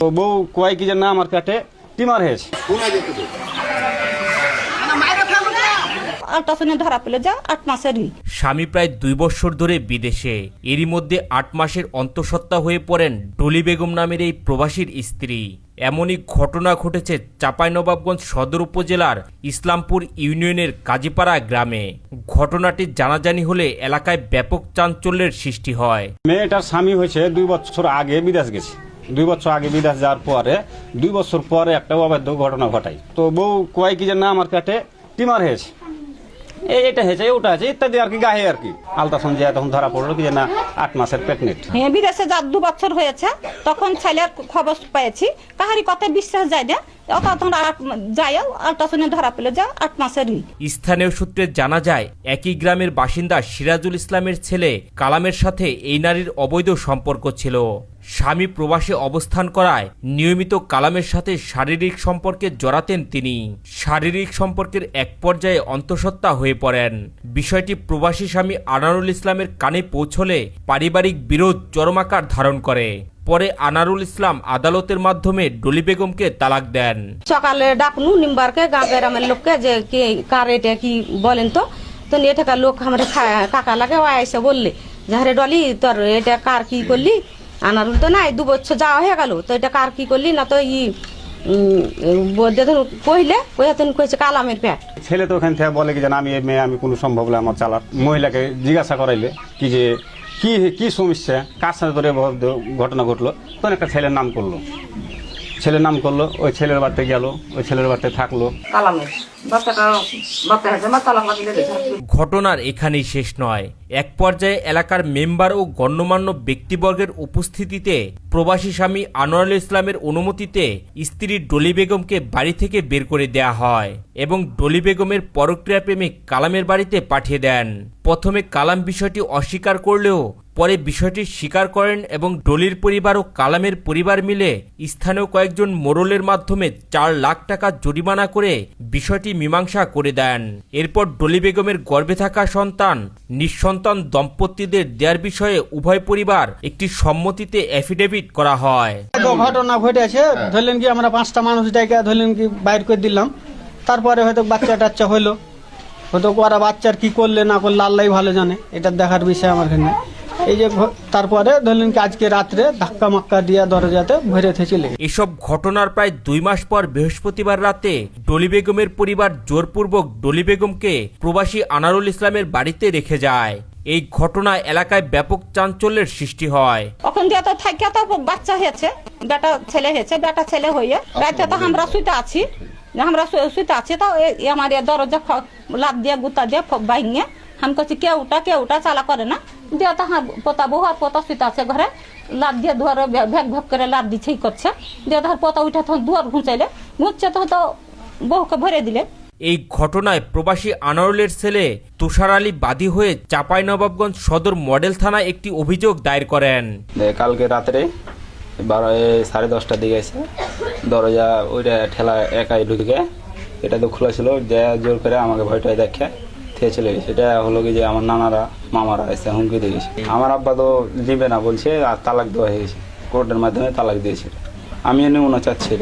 তো বউ কয় কি যে না আমার পেটে টিমার হয়েছে। আল্ট্রাসাউন্ডে ধরা পেলে যা 8 মাসেরই। স্বামী প্রায় 2 বছর ধরে বিদেশে, এরই মধ্যে 8 মাসের অন্তঃসত্ত্বা হয়ে পড়েন ডলি বেগম নামের এই প্রবাসীর স্ত্রী। এমনই ঘটনা ঘটেছে চাঁপাইনবাবগঞ্জ সদর উপজেলার ইসলামপুর ইউনিয়নের কাজীপাড়া গ্রামে। ঘটনাটি জানাজানি হলে এলাকায় ব্যাপক চাঞ্চল্যের সৃষ্টি হয়। মেয়েটার স্বামী হয়েছে 2 বছর আগে বিদেশ গেছে। 2 বছর আগে বিদেশ যাওয়ার পরে 2 বছর পরে একটা অবৈধ ঘটনা ঘটায়। তো বউ কয় কি যে না আমার পেটে টিমার হয়েছে, এটা হয়েছে ওটা আছে ইত্যাদি আর কি গায়ে আর কি। আলট্রাসাউন্ড যে তখন ধরা পড়লো কি যে না 8 মাসের প্রেগনেন্ট। হ্যাঁ, বিদেশে যা 2 বছর হয়েছে তখন ছেলের খবর পেয়েছি, কাহারি কথায় বিশ্বাস যায় না। তখন যাই আল্ট্রাসাউন্ডে ধরা পেলে যা 8 মাসেরই। স্থানীয় সূত্রে জানা যায় একই গ্রামের বাসিন্দা সিরাজুল ইসলামের ছেলে কালামের সাথে এই নারীর অবৈধ সম্পর্ক ছিল। স্বামী প্রবাসে অবস্থান করায় নিয়মিত কালামের সাথে শারীরিক সম্পর্কে জড়াতেন তিনি। শারীরিক সম্পর্কের এক পর্যায়ে অন্তঃসত্ত্বা হয়ে পড়েন। বিষয়টি প্রবাসী স্বামী আনারুল ইসলামের কানে পৌঁছলে পারিবারিক বিরোধ চরম আকার ধারণ করে। পরে আনারুল ইসলাম আদালতের মাধ্যমে ডলি বেগমকে তালাক দেন। সকালে ডাকনু নিম্বারকে গাঁ গ্রামের লোককে যে কি কার এটা কি বলেন তো এটাকার লোক আমার কাকা লাগে ও এসে বললে যে আরে ডলি তোর এটা কার কি করলি? আনারুল তো নাই 2 বছর যাওয়া হয়ে গেল, তো এটা কার কি করলি না তো কইলে কইছে কালামের পেট। ছেলে তো ওখান থেকে বলে কি যে আমি এই মেয়ে আমি কোনো সম্ভব না আমার চালাক। মহিলাকে জিজ্ঞাসা করাইলে কি যে কি সমস্যা, কার সাথে ধরে ঘটনা ঘটলো, তখন একটা ছেলের নাম করলো। ওই ছেলের বাড়িতে গেল, ওই ছেলের বাড়িতে থাকলো। ঘটনার এখানেই শেষ নয়, এক পর্যায়ে এলাকার মেম্বার ও গণ্যমান্য ব্যক্তিবর্গের উপস্থিতিতে প্রবাসী স্বামী আনোয়ারুল ইসলামের অনুমতিতে স্ত্রী ডলি বেগমকে বাড়ি থেকে বের করে দেয়া হয় এবং ডলি বেগমের পরক্রিয়া প্রেমিক কালামের বাড়িতে পাঠিয়ে দেন। প্রথমে কালাম বিষয়টি অস্বীকার করলেও পরে বিষয়টি স্বীকার করেন এবং ডলির পরিবার ও কালামের পরিবার মিলে স্থানীয় কয়েকজন মোড়লের মাধ্যমে 4 লাখ টাকা জরিমানা করে বিষয়টি মীমাংসা করে দেন। এরপর ডলি বেগমের গর্ভে থাকা সন্তান নিঃসন্তান দম্পতিদের দেওয়ার বিষয়ে উভয় পরিবার একটি সম্মতিতে এফিডেভিট করা হয়। ঘটনা ঘটেছে, ধরলেন কি আমরা 5টা মানুষ ডেকে ধরলেন কি বাইর করে দিলাম। তারপরে হয়তো বাচ্চা হইলো, হয়তো ওরা বাচ্চার কি করলে না করলে আল্লাহ ভালো জানে, এটা দেখার বিষয় আমার এখানে। এই যে তারপরে ধরলেন কি আজকে রাত্রে ধাক্কা মাক্কা দিয়ে দরজাতে ভরে চলে। এসব ঘটনার প্রায় 2 মাস পর বৃহস্পতিবার রাতে ডলি বেগমের পরিবার জোরপূর্বক ডলি বেগমকে প্রবাসী আনারুল ইসলামের বাড়িতে রেখে যায়। এই ঘটনায় এলাকায় ব্যাপক চাঞ্চল্যের সৃষ্টি হয়। ওখান দিয়ে তো থাকে তো বাচ্চা হয়েছে, বেটা ছেলে হয়ে রাতে তো আমরা শুইতে আছি তো আমার দরজা লাভ দিয়ে গুতা দিয়ে বাইঙে আমি করছি কে উঠা চালা করে না দিয়ে তো পোতা বউ আর পোতা শুইতে আছে ঘরে, লাভ দিয়ে ধোয়ার ভ্যাক ভ্যাক করে লাভ দিচ্ছেই করছে দিয়ে ধর পোতা উঠে তখন দুয়ার ঘুঁচাইলে তখন তো বউকে ভরে দিলে। এই ঘটনায় প্রবাসী আনোয়ারুলের ছেলে তুষার আলী বাদী হয়ে চাঁপাইনবাবগঞ্জ সদর মডেল থানায় একটি অভিযোগ দায়ের করেন। কালকে রাত্রে 10:30 দিকে এসে দরজা ওইটা ঠেলা একাই ঢুকে, এটা তো খোলা ছিল, জোর করে আমাকে ভয়টায় দেখে থেকে চলে গেছে। এটা হলো কি যে আমার নানারা মামারা এসে হুমকি দিয়ে গেছে। আমার আব্বা তো দিবে না বলছে, আর তালাক দেওয়া হয়ে গেছে, কোর্টের মাধ্যমে তালাক দিয়েছে। আমি এনে মনে চাচ্ছি